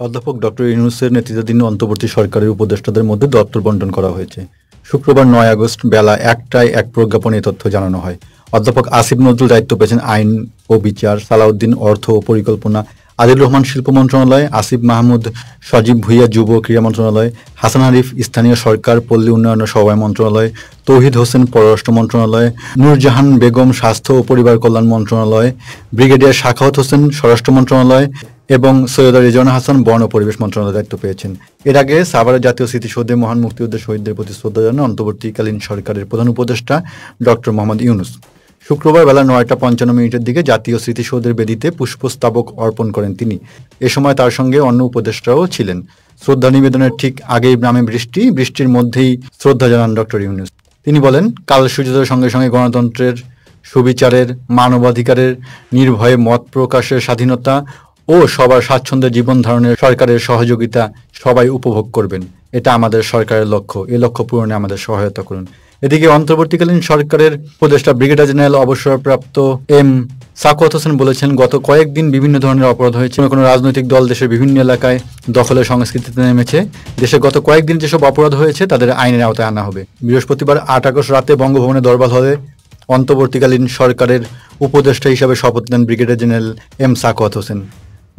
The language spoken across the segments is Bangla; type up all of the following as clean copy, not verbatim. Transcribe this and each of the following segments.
অধ্যাপক ডক্টর ইউনূসের নেতৃত্বাধীন অন্তর্বর্তী সরকারের উপদেষ্টাদের মধ্যে দপ্তর বণ্টন করা হয়েছে। শুক্রবার ৯ আগস্ট বেলা ১টায় এক প্রজ্ঞাপনে এ তথ্য জানানো হয়। অধ্যাপক আসিফ নজরুল দায়িত্ব পেয়েছেন আইন ও বিচার, সালাউদ্দিন অর্থ ও পরিকল্পনা, আদিল রহমান শিল্প মন্ত্রণালয়, আসিফ মাহমুদ সজীব ভুঁইয়া যুব ক্রীড়া মন্ত্রণালয়, হাসান আরিফ স্থানীয় সরকার পল্লী উন্নয়ন ও সমবায় মন্ত্রণালয়, তৌহিদ হোসেন পররাষ্ট্র মন্ত্রণালয়, নূরজাহান বেগম স্বাস্থ্য ও পরিবার কল্যাণ মন্ত্রণালয়, ব্রিগেডিয়ার সাখাওয়াত হোসেন স্বরাষ্ট্র মন্ত্রণালয় এবং সৈয়দা রিজওয়ানা হাসান বন ও পরিবেশ মন্ত্রণালয়ের দায়িত্ব পেয়েছেন। এর আগে সাভারের জাতীয় স্মৃতিসৌধে মহান মুক্তিযুদ্ধের শহীদদের প্রতি শ্রদ্ধা জানান অন্তর্বর্তীকালীন সরকারের প্রধান উপদেষ্টা ডক্টর মোহাম্মদ ইউনূস। শুক্রবার বেলা ৯টা ৫৫ মিনিটের দিকে জাতীয় স্মৃতিসৌধের বেদিতে পুষ্পস্তবক অর্পণ করেন তিনি। এ সময় তার সঙ্গে অন্য উপদেষ্টাও ছিলেন। শ্রদ্ধা নিবেদনের ঠিক আগেই নামে বৃষ্টির মধ্যেই শ্রদ্ধা জানান ডক্টর ইউনূস। তিনি বলেন, কাল সূর্যোদয়ের সঙ্গে সঙ্গে গণতন্ত্রের, সুবিচারের, মানবাধিকারের, নির্ভয়ে মত প্রকাশের স্বাধীনতা ও সবার স্বাচ্ছন্দ্যে জীবন ধারণের সরকারের সহযোগিতা সবাই উপভোগ করবেন। এটা আমাদের সরকারের লক্ষ্য। এই লক্ষ্য পূরণে আমাদের সহায়তা করুন। এদিকে অন্তর্বর্তীকালীন সরকারের উপদেষ্টা ব্রিগেডিয়ার জেনারেল অবসরপ্রাপ্ত এম সাখাওয়াত হোসেন বলেছেন, গত কয়েকদিন বিভিন্ন ধরনের অপরাধ হয়েছে। কোনো রাজনৈতিক দল দেশের বিভিন্ন এলাকায় দখলের সংস্কৃতিতে নেমেছে। দেশে গত কয়েকদিন যেসব অপরাধ হয়েছে তাদের আইনের আওতায় আনা হবে। বৃহস্পতিবার ৮ আগস্ট রাতে বঙ্গভবনে দরবার হলে অন্তর্বর্তীকালীন সরকারের উপদেষ্টা হিসাবে শপথ নেন brigadier general M Sakhawat Hossain.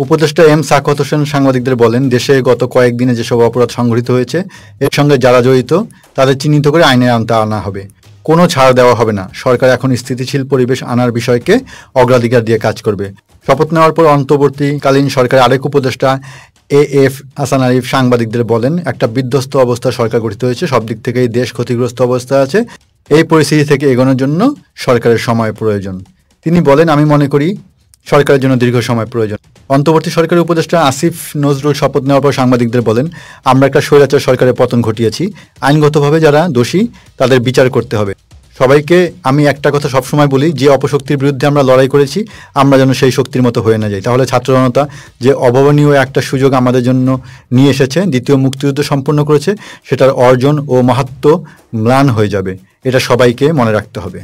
উপদেষ্টা এম সাখাওয়াত হোসেন সাংবাদিকদের বলেন, দেশে গত কয়েকদিনে যেসব অপরাধ সংঘটিত হয়েছে এর সঙ্গে যারা জড়িত তাদের চিহ্নিত করে আইনের আওতায় আনা হবে। কোনো ছাড় দেওয়া হবে না। সরকার এখন স্থিতিশীল পরিবেশ আনার বিষয়কে অগ্রাধিকার দিয়ে কাজ করবে। শপথ নেওয়ার পর অন্তর্বর্তীকালীন সরকারের আরেক উপদেষ্টা এএফ হাসান আরিফ সাংবাদিকদের বলেন, একটা বিধ্বস্ত অবস্থা সরকার গঠিত হয়েছে। সব দিক থেকেই দেশ ক্ষতিগ্রস্ত অবস্থায় আছে। এই পরিস্থিতি থেকে এগোনোর জন্য সরকারের সময় প্রয়োজন। তিনি বলেন, আমি মনে করি সরকারের জন্য দীর্ঘ সময় প্রয়োজন। অন্তর্বর্তী সরকারের উপদেষ্টা আসিফ নজরুল শপথ নেওয়ার পর সাংবাদিকদের বলেন, আমরা একটা স্বৈরাচার সরকারের পতন ঘটিয়েছি। আইনগতভাবে যারা দোষী তাদের বিচার করতে হবে। সবাইকে আমি একটা কথা সবসময় বলি, যে অপশক্তির বিরুদ্ধে আমরা লড়াই করেছি আমরা যেন সেই শক্তির মতো হয়ে না যাই। তাহলে ছাত্র জনতা যে অভাবনীয় একটা সুযোগ আমাদের জন্য নিয়ে এসেছে, দ্বিতীয় মুক্তিযুদ্ধ সম্পন্ন করেছে, সেটার অর্জন ও মাহাত্ম্য ম্লান হয়ে যাবে। এটা সবাইকে মনে রাখতে হবে।